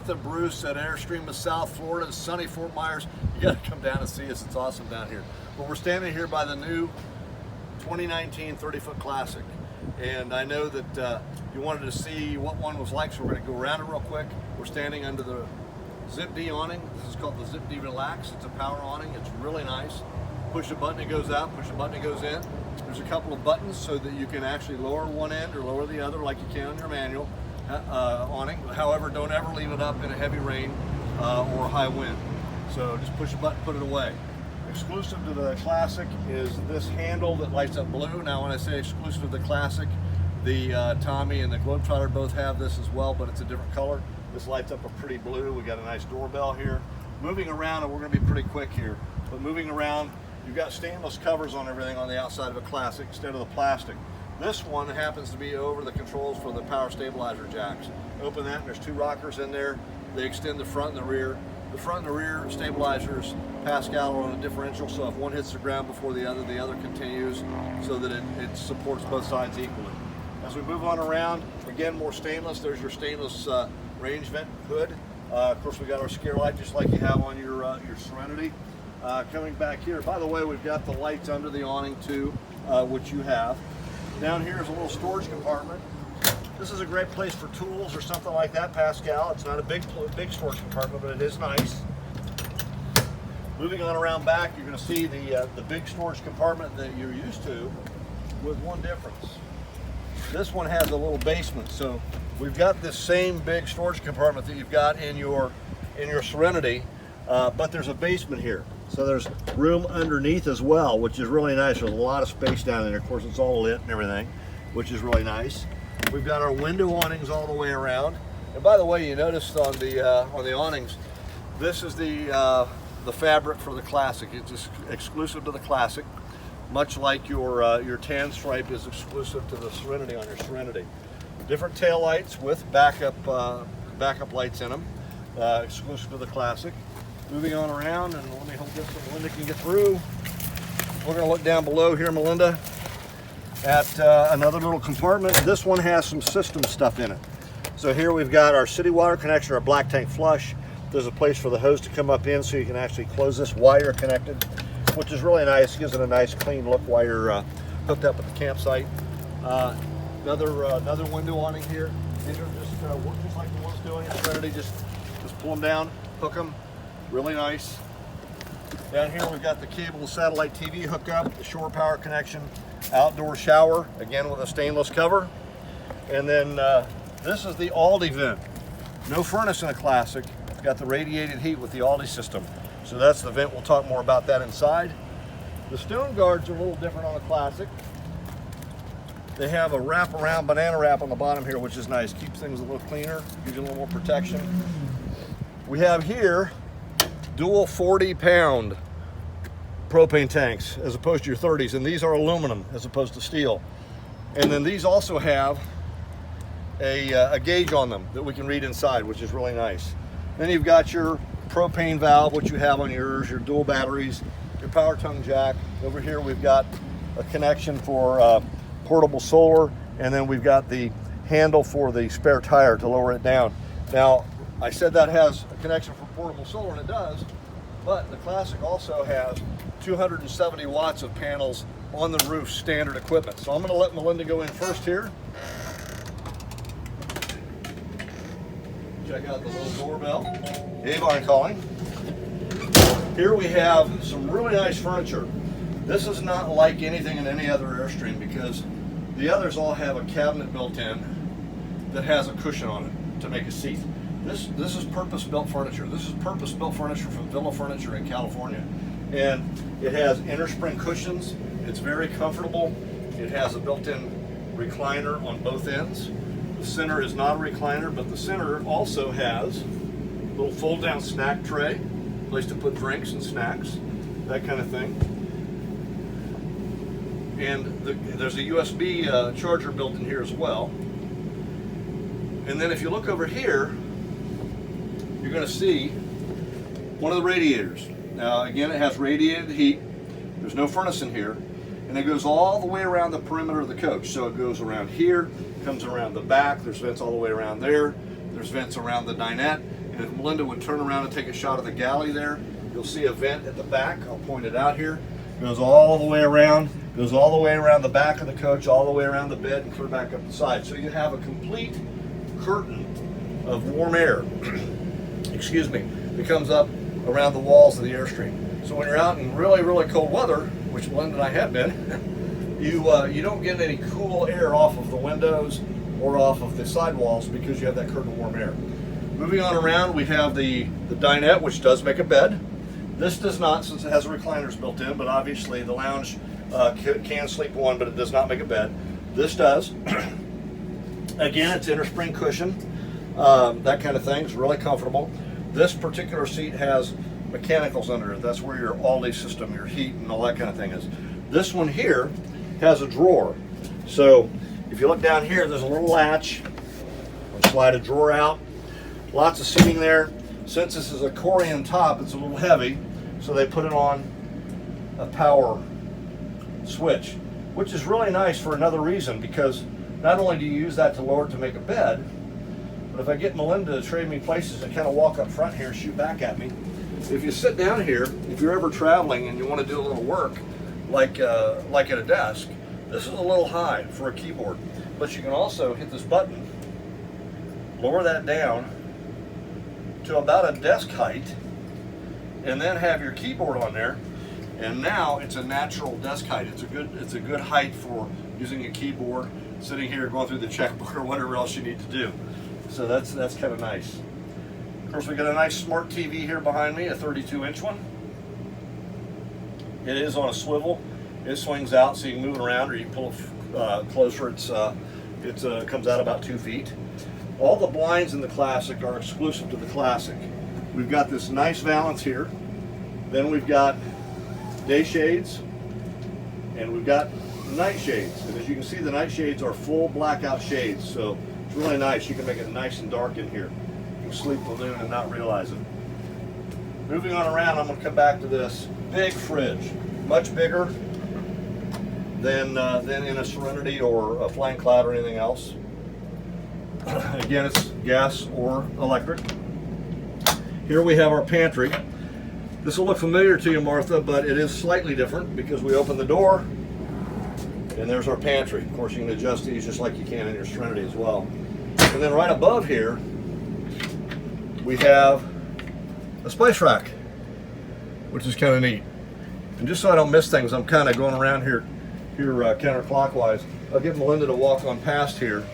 Jonathan Bruce at Airstream of South Florida, sunny Fort Myers. You got to come down and see us. It's awesome down here. But we're standing here by the new 2019 30-foot Classic. And I know that you wanted to see what one was like, so we're going to go around it real quick. We're standing under the Zip D awning. This is called the Zip D Relax. It's a power awning. It's really nice. Push a button, it goes out. Push a button, it goes in. There's a couple of buttons so that you can actually lower one end or lower the other like you can on your manual awning. However, don't ever leave it up in a heavy rain or high wind. So just push a button, put it away. Exclusive to the Classic is this handle that lights up blue. Now when I say exclusive to the Classic, the Tommy and the Globetrotter both have this as well, but it's a different color. This lights up a pretty blue. We got a nice doorbell here. Moving around, and we're going to be pretty quick here, but moving around, you've got stainless covers on everything on the outside of a Classic instead of the plastic. This one happens to be over the controls for the power stabilizer jacks. Open that and there's two rockers in there. They extend the front and the rear. The front and the rear stabilizers, Pascal, are on a differential, so if one hits the ground before the other continues so that it supports both sides equally. As we move on around, again, more stainless. There's your stainless range vent hood. Of course, we got our scare light just like you have on your Serenity. Coming back here, by the way, we've got the lights under the awning too, which you have. Down here is a little storage compartment. This is a great place for tools or something like that, Pascal. It's not a big storage compartment, but it is nice. Moving on around back, you're going to see the big storage compartment that you're used to, with one difference. This one has a little basement, so we've got this same big storage compartment that you've got in your Serenity, but there's a basement here. So there's room underneath as well, which is really nice. There's a lot of space down there. Of course, it's all lit and everything, which is really nice. We've got our window awnings all the way around. And by the way, you noticed on the awnings, this is the fabric for the Classic. It's just exclusive to the Classic, much like your tan stripe is exclusive to the Serenity on your Serenity. Different tail lights with backup lights in them, exclusive to the Classic. Moving on around, and let me hope this so Melinda can get through. We're going to look down below here, Melinda, at another little compartment. This one has some system stuff in it. So here we've got our city water connection, our black tank flush. There's a place for the hose to come up in so you can actually close this while you're connected, which is really nice. Gives it a nice clean look while you're hooked up at the campsite. Another window awning here. These are just work just like the ones doing in Serenity. Just pull them down, hook them. Really nice. Down here we've got the cable satellite TV hookup, the shore power connection, outdoor shower, again with a stainless cover. And then this is the Aldi vent. No furnace in a Classic. Got the radiated heat with the Aldi system. So that's the vent. We'll talk more about that inside. The stone guards are a little different on the Classic. They have a wraparound banana wrap on the bottom here, which is nice. Keeps things a little cleaner, gives you a little more protection. We have here dual 40-pound propane tanks as opposed to your 30s, and these are aluminum as opposed to steel. And then these also have a gauge on them that we can read inside, which is really nice. Then you've got your propane valve, which you have on yours, your dual batteries, your power tongue jack. Over here we've got a connection for portable solar, and then we've got the handle for the spare tire to lower it down. Now, I said that has a connection for portable solar, and it does, but the Classic also has 270 watts of panels on the roof, standard equipment. So I'm going to let Melinda go in first here. Check out the little doorbell. Avon calling. Here we have some really nice furniture. This is not like anything in any other Airstream because the others all have a cabinet built in that has a cushion on it to make a seat. This is purpose-built furniture. This is purpose-built furniture from Villa Furniture in California. And it has inner spring cushions. It's very comfortable. It has a built-in recliner on both ends. The center is not a recliner, but the center also has a little fold-down snack tray, place to put drinks and snacks, that kind of thing. And there's a USB charger built in here as well. And then if you look over here, you're going to see one of the radiators. Now again, it has radiated heat. There's no furnace in here. And it goes all the way around the perimeter of the coach. So it goes around here, comes around the back. There's vents all the way around there. There's vents around the dinette. And And if Melinda would turn around and take a shot of the galley there, you'll see a vent at the back. I'll point it out here. Goes all the way around, goes all the way around the back of the coach, all the way around the bed, and clear back up the side. So you have a complete curtain of warm air, excuse me, that comes up around the walls of the Airstream. So when you're out in really, really cold weather, which Melinda and I have been, you don't get any cool air off of the windows or off of the sidewalls because you have that curtain of warm air. Moving on around, we have the dinette, which does make a bed. This does not, since it has recliners built in, but obviously the lounge can sleep one, but it does not make a bed. This does. Again, it's inner spring cushion, that kind of thing. It's really comfortable. This particular seat has mechanicals under it. That's where your Aldi system, your heat and all that kind of thing is. This one here has a drawer. So if you look down here, there's a little latch. We'll slide a drawer out. Lots of seating there. Since this is a Corian top, it's a little heavy, so they put it on a power switch, which is really nice for another reason, because not only do you use that to lower it to make a bed, but if I get Melinda to trade me places and kind of walk up front here and shoot back at me, if you sit down here, if you're ever traveling and you want to do a little work, like at a desk, this is a little high for a keyboard, but you can also hit this button, lower that down to about a desk height, and then have your keyboard on there, and now it's a natural desk height. It's a good height for using a keyboard, sitting here going through the checkbook or whatever else you need to do. So that's kind of nice. Of course, we got a nice smart TV here behind me, a 32-inch one. It is on a swivel. It swings out so you can move it around, or you can pull it closer. It comes out about 2 feet. All the blinds in the Classic are exclusive to the Classic. We've got this nice valance here. Then we've got day shades, and we've got night shades. And as you can see, the night shades are full blackout shades, so it's really nice. You can make it nice and dark in here. You can sleep till noon and not realize it. Moving on around, I'm going to come back to this big fridge, much bigger than in a Serenity or a Flying Cloud or anything else. Again, it's gas or electric. Here we have our pantry. This will look familiar to you, Martha, but it is slightly different because we open the door and there's our pantry. Of course, you can adjust these just like you can in your Serenity as well. And then right above here, we have a spice rack, which is kind of neat. And just so I don't miss things, I'm kind of going around here counterclockwise. I'll get Melinda to walk on past here,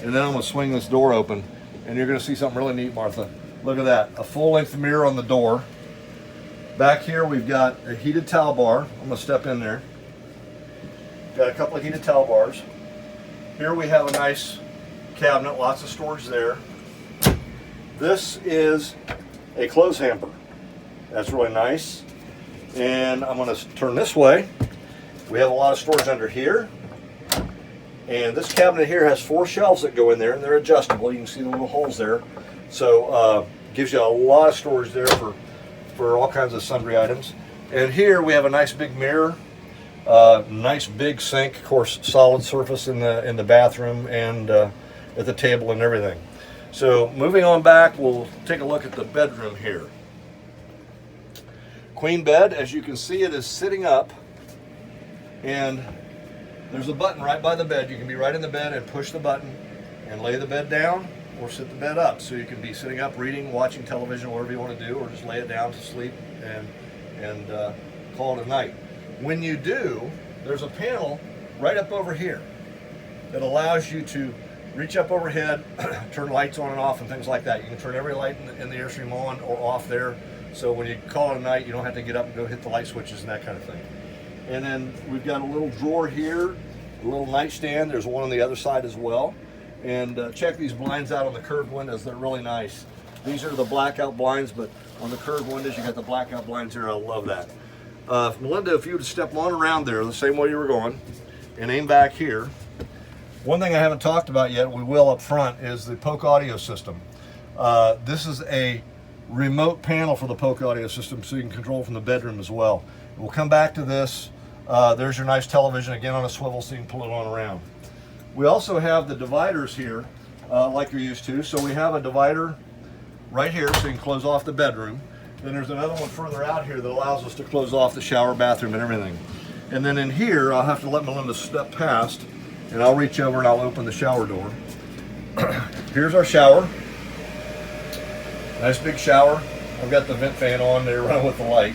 and then I'm going to swing this door open, and you're going to see something really neat, Martha. Look at that, a full-length mirror on the door. Back here we've got a heated towel bar. I'm going to step in there. Got a couple of heated towel bars. Here we have a nice cabinet, lots of storage there. This is a clothes hamper. That's really nice. And I'm going to turn this way. We have a lot of storage under here. And this cabinet here has 4 shelves that go in there, and they're adjustable. You can see the little holes there. So gives you a lot of storage there for all kinds of sundry items. And here we have a nice big mirror, nice big sink, of course solid surface in the bathroom and at the table and everything. So moving on back, we'll take a look at the bedroom here. Queen bed, as you can see, it is sitting up, and there's a button right by the bed. You can be right in the bed and push the button and lay the bed down or sit the bed up. So you can be sitting up, reading, watching television, whatever you want to do, or just lay it down to sleep and call it a night. When you do, there's a panel right up over here that allows you to reach up overhead, turn lights on and off and things like that. You can turn every light in the Airstream on or off there. So when you call it a night, you don't have to get up and go hit the light switches and that kind of thing. And then we've got a little drawer here, a little nightstand. There's one on the other side as well. And check these blinds out on the curved windows. They're really nice. These are the blackout blinds, but on the curved windows, you got the blackout blinds here. I love that. Melinda, if you would step on around there the same way you were going and aim back here. One thing I haven't talked about yet, we will up front, is the Polk audio system. This is a remote panel for the Polk audio system, so you can control from the bedroom as well. We'll come back to this. There's your nice television, again on a swivel, so you can pull it on around. We also have the dividers here, like you're used to. So we have a divider right here, so you can close off the bedroom. Then there's another one further out here that allows us to close off the shower, bathroom, and everything. And then in here, I'll have to let Melinda step past, and I'll reach over and I'll open the shower door. Here's our shower. Nice big shower. I've got the vent fan on there running with the light.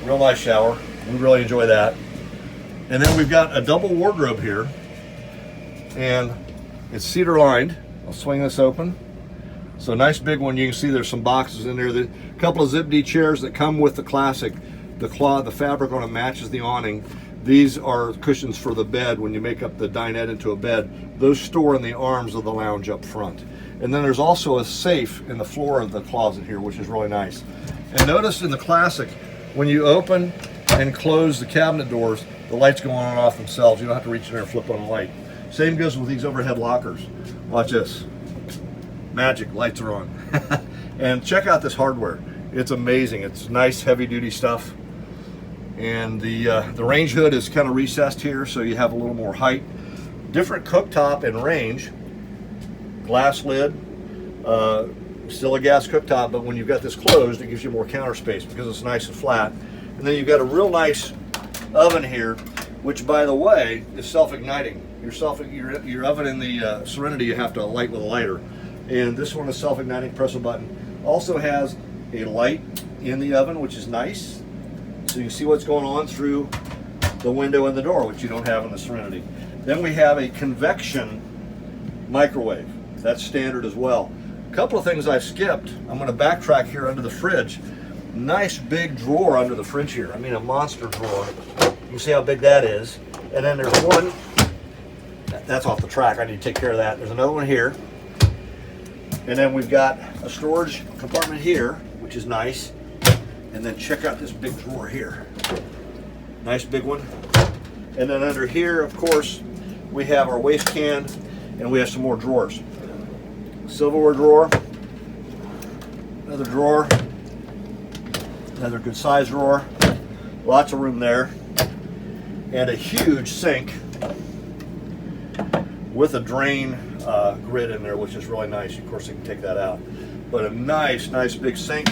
Real nice shower. We really enjoy that. And then we've got a double wardrobe here, and it's cedar lined. I'll swing this open. So nice big one. You can see there's some boxes in there. A couple of Zip D chairs that come with the classic. The cloth, the fabric on it matches the awning. These are cushions for the bed when you make up the dinette into a bed. Those store in the arms of the lounge up front. And then there's also a safe in the floor of the closet here, which is really nice. And notice in the classic, when you open and close the cabinet doors, the lights go on and off themselves. You don't have to reach in there and flip on a light. Same goes with these overhead lockers. Watch this. Magic, lights are on. And check out this hardware. It's amazing. It's nice, heavy-duty stuff. And the range hood is kind of recessed here, so you have a little more height. Different cooktop and range. Glass lid. Still a gas cooktop, but when you've got this closed, it gives you more counter space because it's nice and flat. And then you've got a real nice oven here, which, by the way, is self-igniting. Your oven in the Serenity, you have to light with a lighter. And this one is self-igniting, press a button. Also has a light in the oven, which is nice. So you can see what's going on through the window and the door, which you don't have in the Serenity. Then we have a convection microwave. That's standard as well. A couple of things I've skipped. I'm going to backtrack here under the fridge. Nice big drawer under the fridge here. I mean, a monster drawer. You can see how big that is. And then there's one. That's off the track. I need to take care of that. There's another one here. And then we've got a storage compartment here, which is nice. And then check out this big drawer here. Nice big one. And then under here, of course, we have our waste can, and we have some more drawers. Silverware drawer, another drawer, another good size drawer, lots of room there, and a huge sink with a drain grid in there, which is really nice. Of course, you can take that out. But a nice big sink,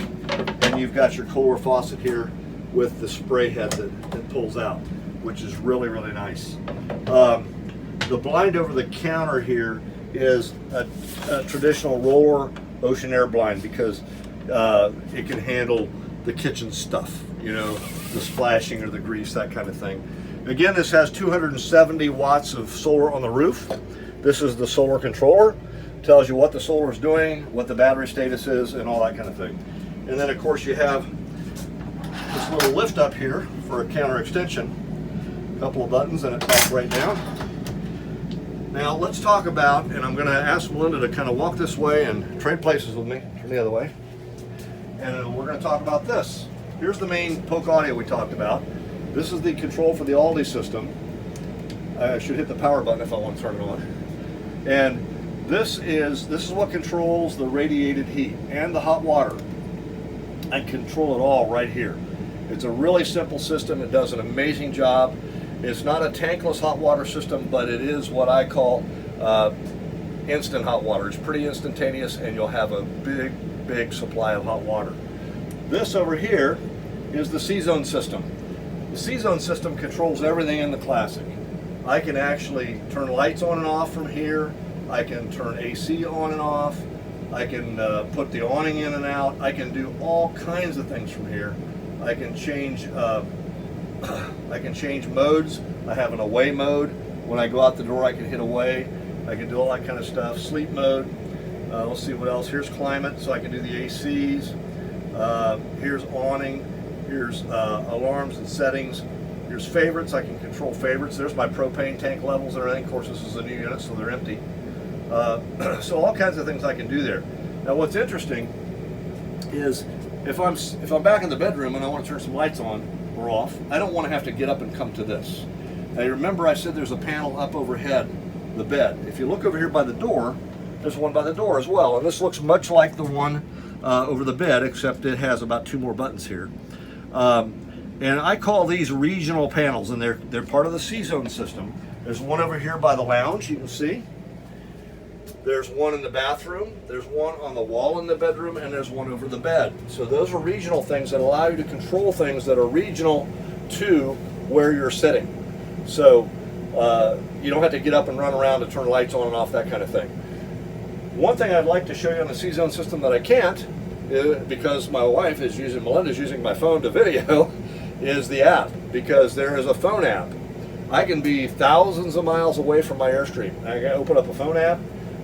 and you've got your Kohler faucet here with the spray head that pulls out, which is really nice. The blind over the counter here is a traditional roller ocean air blind because it can handle the kitchen stuff, you know, the splashing or the grease, that kind of thing. Again, this has 270 watts of solar on the roof. This is the solar controller. Tells you what the solar is doing, what the battery status is, and all that kind of thing. And then, of course, you have this little lift up here for a counter extension. A couple of buttons, and it pops right down. Now, let's talk about, and I'm going to ask Melinda to kind of walk this way and trade places with me, turn the other way. And we're going to talk about this. Here's the main Polk audio we talked about. This is the control for the Aldi system. I should hit the power button if I want to turn it on. And this is what controls the radiated heat and the hot water. I control it all right here. It's a really simple system. It does an amazing job. It's not a tankless hot water system, but it is what I call instant hot water. It's pretty instantaneous, and you'll have a big supply of hot water. This over here is the C-Zone system. The C-Zone system controls everything in the Classic. I can actually turn lights on and off from here. I can turn AC on and off. I can put the awning in and out. I can do all kinds of things from here. I can change modes. I have an away mode. When I go out the door, I can hit away. I can do all that kind of stuff. Sleep mode. Let's see what else. Here's climate, so I can do the ACs. Here's awning. Here's alarms and settings. Here's favorites. I can control favorites. There's my propane tank levels and everything. Of course, this is a new unit, so they're empty. So all kinds of things I can do there. Now, what's interesting is if I'm back in the bedroom and I want to turn some lights on or off, I don't want to have to get up and come to this. Now, you remember I said there's a panel up overhead the bed. If you look over here by the door, there's one by the door as well, and this looks much like the one over the bed, except it has about 2 more buttons here. And I call these regional panels, and they're part of the C-Zone system. There's one over here by the lounge, you can see. There's one in the bathroom, there's one on the wall in the bedroom, and there's one over the bed. So those are regional things that allow you to control things that are regional to where you're sitting. So you don't have to get up and run around to turn lights on and off, that kind of thing. One thing I'd like to show you on the C-Zone system that I can't, because my wife is using, Melinda's using my phone to video, is the app, because there is a phone app. I can be thousands of miles away from my Airstream. I can open up a phone app,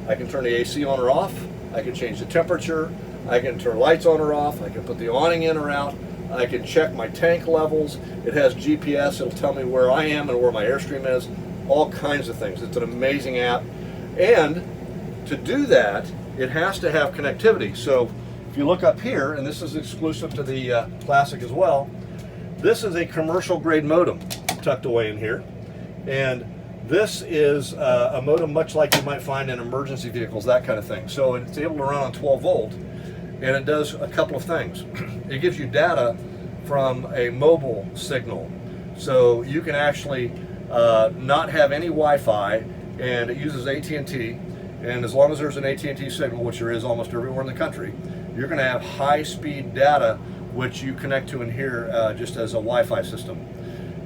I can turn the AC on or off, I can change the temperature, I can turn lights on or off, I can put the awning in or out, I can check my tank levels, it has GPS, it'll tell me where I am and where my Airstream is, all kinds of things. It's an amazing app. And to do that, it has to have connectivity. So if you look up here, and this is exclusive to the Classic as well, this is a commercial grade modem tucked away in here. And this is a modem much like you might find in emergency vehicles, that kind of thing. So it's able to run on 12 volt, and it does a couple of things. It gives you data from a mobile signal. So you can actually not have any Wi-Fi, and it uses AT&T, and as long as there's an AT&T signal, which there is almost everywhere in the country, you're going to have high-speed data which you connect to in here just as a Wi-Fi system.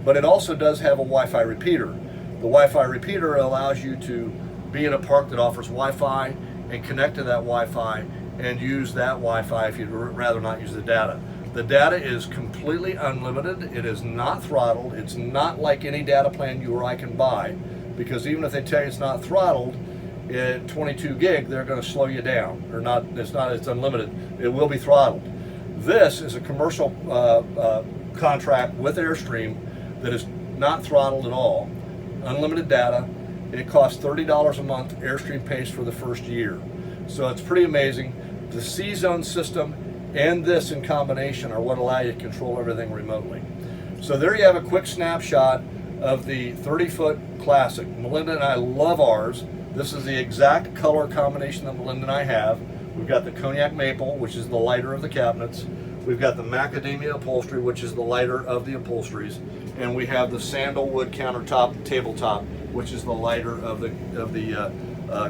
But it also does have a Wi-Fi repeater. The Wi-Fi repeater allows you to be in a park that offers Wi-Fi and connect to that Wi-Fi and use that Wi-Fi if you'd rather not use the data. The data is completely unlimited. It is not throttled. It's not like any data plan you or I can buy, because even if they tell you it's not throttled, at 22 gig, they're going to slow you down. Or not, it's unlimited. It will be throttled. This is a commercial contract with Airstream that is not throttled at all. Unlimited data. It costs $30 a month. Airstream pays for the first year. So it's pretty amazing. The C-Zone system and this in combination are what allow you to control everything remotely. So there you have a quick snapshot of the 30-foot Classic. Melinda and I love ours. This is the exact color combination that Melinda and I have. We've got the cognac maple, which is the lighter of the cabinets. We've got the macadamia upholstery, which is the lighter of the upholsteries. And we have the sandalwood countertop, tabletop, which is the lighter of the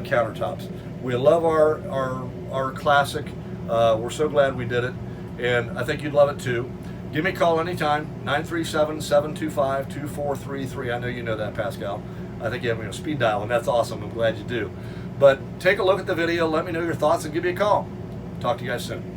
countertops. We love our Classic. We're so glad we did it, and I think you'd love it too. Give me a call anytime, 937-725-2433. I know you know that, Pascal. I think you have me on speed dial, and that's awesome. I'm glad you do. But take a look at the video, let me know your thoughts, and give me a call. Talk to you guys soon.